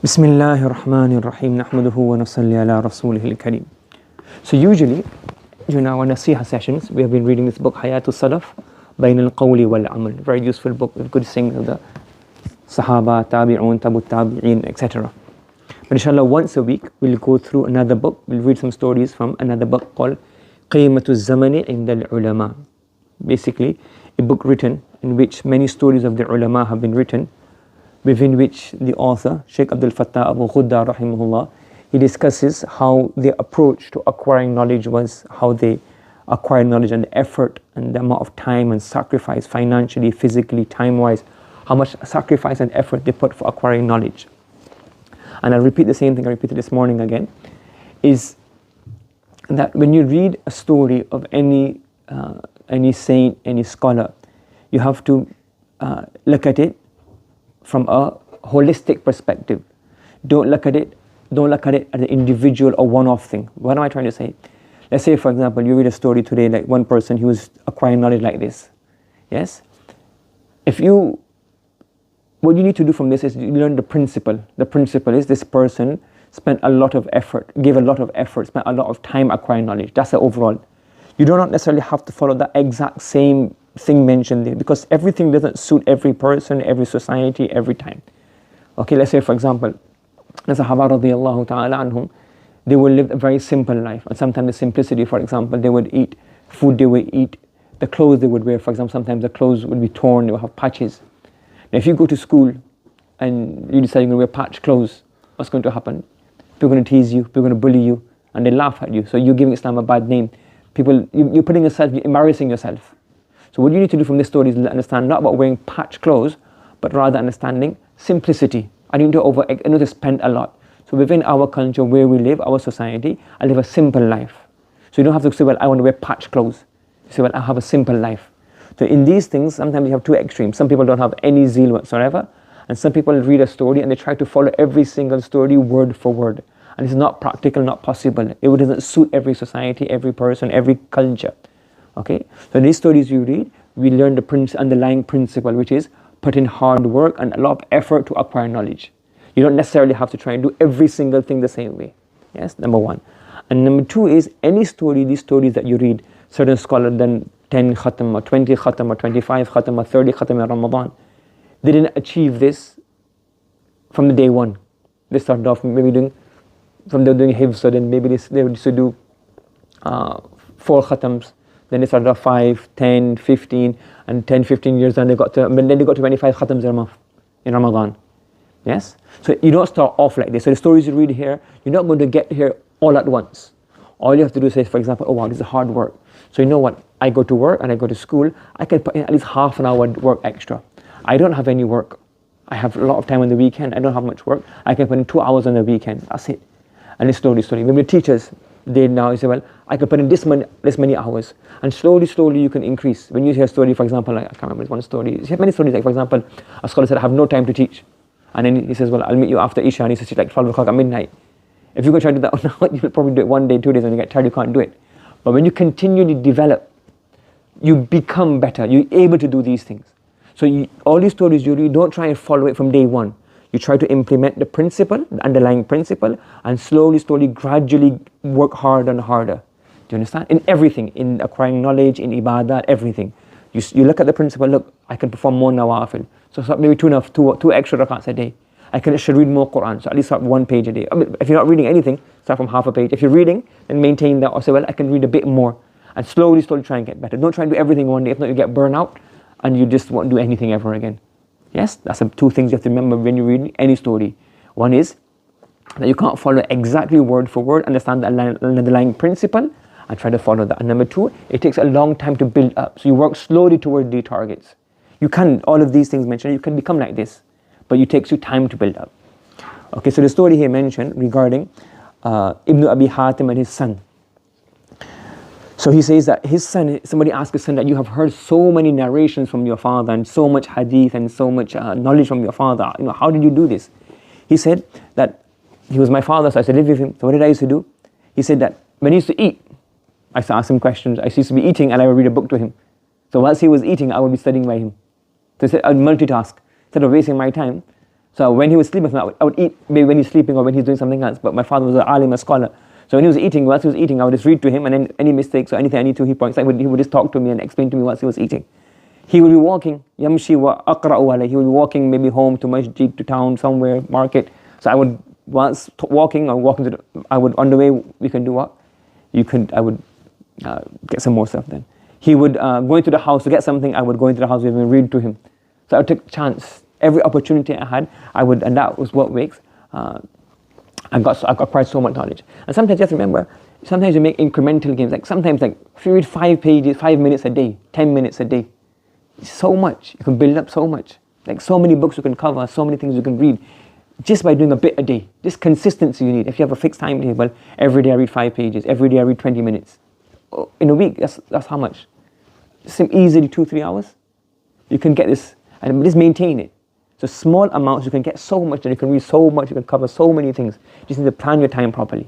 Bismillahir Rahmanir Rahim. Nahmaduhu wa nusalli ala rasulihil kareem. So usually, during our Nasiha sessions, we have been reading this book, Hayatul Salaf, Bain al-Qawli wal-Amal. Very useful book with good sayings of the Sahaba, Tabi'un, Tabu Tabi'in, etc. But inshallah, once a week, we'll go through another book. We'll read some stories from another book called Qiyamatul Zamani Inda al-Ulama. Basically, a book written in which many stories of the ulama have been written, within which the author, Sheikh Abdul Fattah Abu Ghudda rahimahullah, he discusses how their approach to acquiring knowledge was, how they acquired knowledge and the effort and the amount of time and sacrifice financially, physically, time-wise, how much sacrifice and effort they put for acquiring knowledge. And I'll repeat the same thing I repeated this morning again, is that when you read a story of any saint, any scholar, you have to look at it from a holistic perspective. Don't look at it as an individual or one-off thing. What am I trying to say? Let's say, for example, you read a story today, like one person who was acquiring knowledge like this. Yes? What you need to do from this is you learn the principle. The principle is this person spent a lot of effort, gave a lot of effort, spent a lot of time acquiring knowledge. That's the overall. You do not necessarily have to follow the exact same thing mentioned there, because everything doesn't suit every person, every society, every time. Okay, let's say, for example, the Sahaba radiallahu ta'ala anhum, they would live a very simple life, and sometimes the simplicity, for example, they would eat food, they would eat the clothes they would wear. For example, sometimes the clothes would be torn, they would have patches. Now if you go to school and you decide you're going to wear patched clothes, what's going to happen? People are going to tease you, people are going to bully you, and they laugh at you. So you're giving Islam a bad name. You're putting yourself, you're embarrassing yourself. So what you need to do from this story is understand not about wearing patched clothes, but rather understanding simplicity. I need to spend a lot. So within our culture, where we live, our society, I live a simple life. So you don't have to say, well, I want to wear patched clothes. You say, well, I have a simple life. So in these things, sometimes you have two extremes. Some people don't have any zeal whatsoever, and some people read a story and they try to follow every single story word for word. And it's not practical, not possible. It doesn't suit every society, every person, every culture. Okay, so in these stories you read, we learn the underlying principle, which is put in hard work and a lot of effort to acquire knowledge. You don't necessarily have to try and do every single thing the same way. Yes, number one. And number two is any story, these stories that you read, certain scholars done 10 khatam or 20 khatam or 25 khatam or 30 khatam in Ramadan. They didn't achieve this from the day one. They started off maybe doing hifz, so then maybe they used to do 4 khatams. Then they started off 5, 10, 15, and 10, 15 years, and then they got to 25 khatams in Ramadan. Yes? So you don't start off like this. So the stories you read here, you're not going to get here all at once. All you have to do is say, for example, oh wow, this is hard work. So you know what? I go to work and I go to school, I can put in at least half an hour work extra. I don't have any work. I have a lot of time on the weekend. I don't have much work. I can put in 2 hours on the weekend. That's it. And it's slowly. Maybe the teachers, they now say, well, I can put in this many hours. And slowly you can increase. When you hear a story, for example, like, I can't remember, one story. You have many stories, like for example, a scholar said, I have no time to teach. And then he says, well, I'll meet you after Isha. And he says, like 12 o'clock at midnight. If you go try to do that now, you'll probably do it 1 day, 2 days, and you get tired, you can't do it. But when you continually develop, you become better. You're able to do these things. So all these stories you read, don't try and follow it from day one. You try to implement the principle, the underlying principle, and slowly, gradually work harder and harder. Do you understand? In everything, in acquiring knowledge, in ibadah, everything. You look at the principle, look, I can perform more nawafil. So maybe two extra rakats a day. I should read more Quran, so at least start 1 page a day. I mean, if you're not reading anything, start from half a page. If you're reading, then maintain that, or say, well, I can read a bit more. And slowly try and get better. Don't try and do everything one day, if not you get burnt out, and you just won't do anything ever again. Yes, that's the 2 things you have to remember when you read any story. One is that you can't follow exactly word for word, understand the underlying principle, and try to follow that. And number 2, it takes a long time to build up. So you work slowly toward the targets. You can, all of these things mentioned, you can become like this, but it takes you time to build up. Okay, so the story here mentioned regarding Ibn Abi Hatim and his son. So he says that his son, somebody asked his son that you have heard so many narrations from your father and so much hadith and so much knowledge from your father. You know, how did you do this? He said that he was my father, so I used to live with him. So what did I used to do? He said that when he used to eat, I used to ask him questions. I used to be eating and I would read a book to him. So whilst he was eating, I would be studying by him. So he said, I'd multitask. Instead of wasting my time, So when he was sleeping, I would eat maybe when he's sleeping or when he's doing something else. But my father was an alim, a scholar. So when he was eating, whilst he was eating, I would just read to him, and then any mistakes or anything I need to, he points out, he would just talk to me and explain to me whilst he was eating. He would be walking, yamshi wa aqra'u alayhi. He would be walking maybe home to masjid, to town, somewhere, market. So I would, once walking or walking to I would, on the way, we can do what? I would get some more stuff then. He would go into the house to get something, I would go into the house with him and read to him. So I would take a chance. Every opportunity I had, and that was what makes, I acquired so much knowledge. And sometimes you have to remember, sometimes you make incremental gains. Like sometimes, like if you read 5 pages, 5 minutes a day, 10 minutes a day, so much. You can build up so much. Like so many books you can cover, so many things you can read, just by doing a bit a day. Just consistency you need. If you have a fixed timetable, every day I read 5 pages, every day I read 20 minutes. In a week, that's how much? Just easily 2-3 hours. You can get this, and just maintain it. So small amounts, you can get so much, and you can read so much, you can cover so many things. You just need to plan your time properly.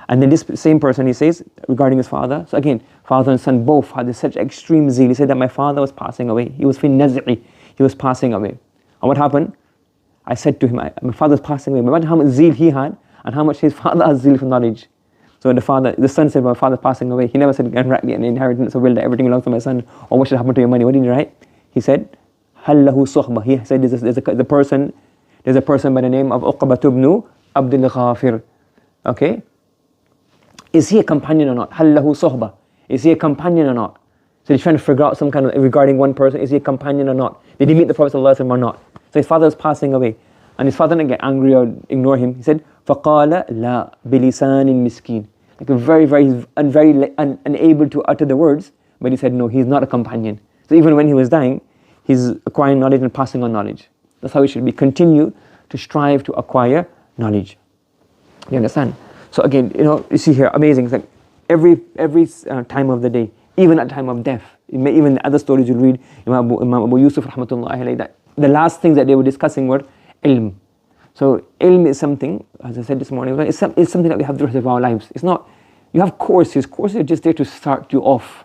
And then this same person, he says, regarding his father, so again, father and son both had such extreme zeal. He said that my father was passing away. He was fi naz'i, he was passing away. And what happened? I said to him, my father was passing away. Imagine how much zeal he had, and how much his father has zeal for knowledge. So the son said, my father's passing away. He never said, write me an inheritance or will that everything belongs to my son, or what should happen to your money. What did he write? He said, هل له صحبة. He said there's a person by the name of Uqbah ibn Abdul Ghafir. Okay? Is he a companion or not? هل له صحبة. Is he a companion or not? So he's trying to figure out some kind of, regarding one person, is he a companion or not? Did he meet the Prophet ﷺ or not? So his father was passing away. And his father didn't get angry or ignore him. He said, فَقَالَ لَا بِلِسَانٍ مِسْكِينٍ. Like very unable to utter the words, but he said, no, he's not a companion. So even when he was dying, he's acquiring knowledge and passing on knowledge. That's how it should be. Continue to strive to acquire knowledge. You understand? So again, you see here, amazing. It's like every time of the day, even at time of death, even the other stories you read, Imam Abu Yusuf rahmatullahi alayhi, that the last things that they were discussing were ilm. So ilm is something, as I said this morning, it's something that we have the rest of our lives. It's not, you have courses are just there to start you off.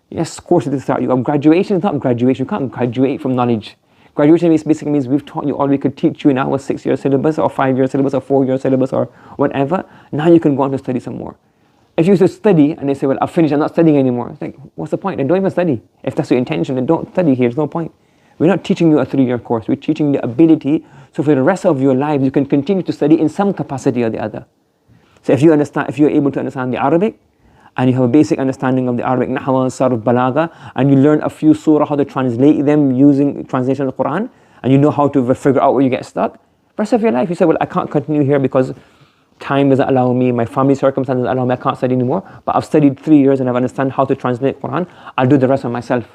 Yes, courses to start you off. Graduation is not graduation. You can't graduate from knowledge. Graduation basically means we've taught you all we could teach you in our 6-year syllabus or 5-year syllabus or 4-year syllabus or whatever. Now you can go on to study some more. If you used to study and they say, well, I've finished, I'm not studying anymore. It's like, what's the point? Then don't even study. If that's your intention, then don't study here. There's no point. We're not teaching you a 3-year course. We're teaching the ability, so for the rest of your life, you can continue to study in some capacity or the other. So if you're able to understand the Arabic, and you have a basic understanding of the Arabic Nahwa, Sarf, Balagha, and you learn a few surah, how to translate them using translation of the Quran, and you know how to figure out where you get stuck, rest of your life, you say, well, I can't continue here because time doesn't allow me, my family circumstances allow me, I can't study anymore, but I've studied 3 years and I've understand how to translate Quran, I'll do the rest of myself.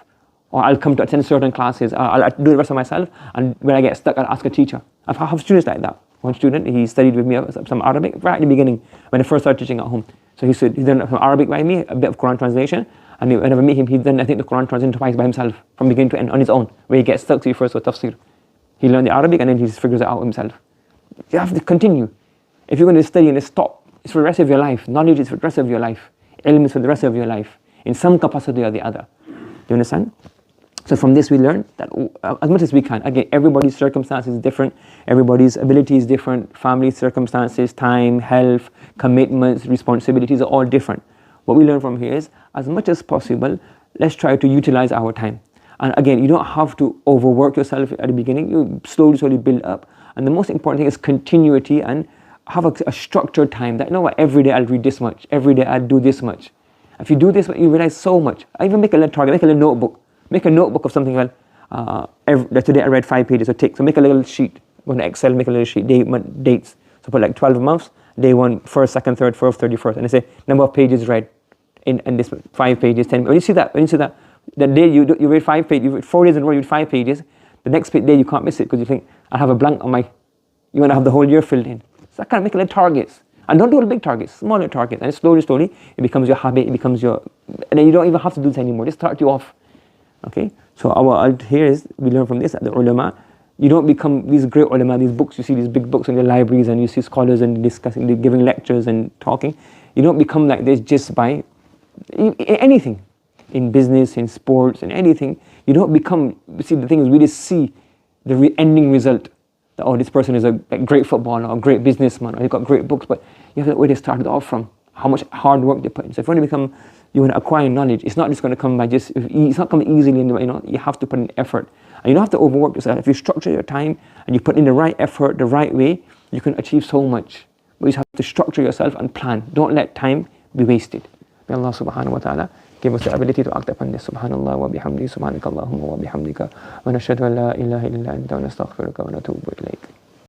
Or I'll come to attend certain classes, I'll do the rest of myself, and when I get stuck, I'll ask a teacher. I have students like that. One student, he studied with me some Arabic right at the beginning, when I first started teaching at home. So he's done some Arabic by me, a bit of Quran translation, and whenever I meet him, he's done, I think, the Quran translation twice by himself, from beginning to end, on his own, where he gets stuck, so he first with tafsir. He learned the Arabic, and then he just figures it out himself. You have to continue. If you're going to study and stop, it's for the rest of your life. Knowledge is for the rest of your life. Ilm is for the rest of your life, in some capacity or the other. Do you understand? So from this we learn that as much as we can, again, everybody's circumstances is different, everybody's ability is different, family circumstances, time, health, commitments, responsibilities are all different. What we learn from here is, as much as possible, let's try to utilize our time. And again, you don't have to overwork yourself at the beginning, you slowly build up. And the most important thing is continuity, and have a structured time that, every day I'll read this much, every day I'll do this much. If you do this, you realize so much. I even make a little target, make a little notebook. Make a notebook of something, today I read 5 pages, so make a little sheet, go to Excel, make a little sheet, dates. So put like 12 months, day 1, 1st, 2nd, 3rd, 4th, 31st, and I say, number of pages read, in this 5 pages, 10, when you see that, the day you read 5 pages, you read 4 days in a row, you read 5 pages, the next day you can't miss it, because you think, I have a blank on you want to have the whole year filled in. So I kind of make little targets, and don't do big targets, smaller targets, and slowly, it becomes your habit, and then you don't even have to do this anymore, just start you off. Okay, so here is, we learn from this, that the ulama, you don't become these great ulama, these books, you see these big books in the libraries, and you see scholars and discussing, giving lectures and talking. You don't become like this just by anything, in business, in sports, in anything. You don't become, see, the thing is, we just see the ending result. that, oh, this person is a great footballer or a great businessman or he's got great books, but you have to where they started off from, how much hard work they put in. So if you want to acquire knowledge, it's not just going to come by it's not coming easily, you have to put in effort. And you don't have to overwork yourself. If you structure your time and you put in the right effort, the right way, you can achieve so much. But you just have to structure yourself and plan. Don't let time be wasted. May Allah subhanahu wa ta'ala give us the ability to act upon this. Subhanallah wa bihamdi, subhanakallahumma wa bihamdika, wa nashhadu an la ilaha illa anta wa nastaghfiruka wa natubu ilayk.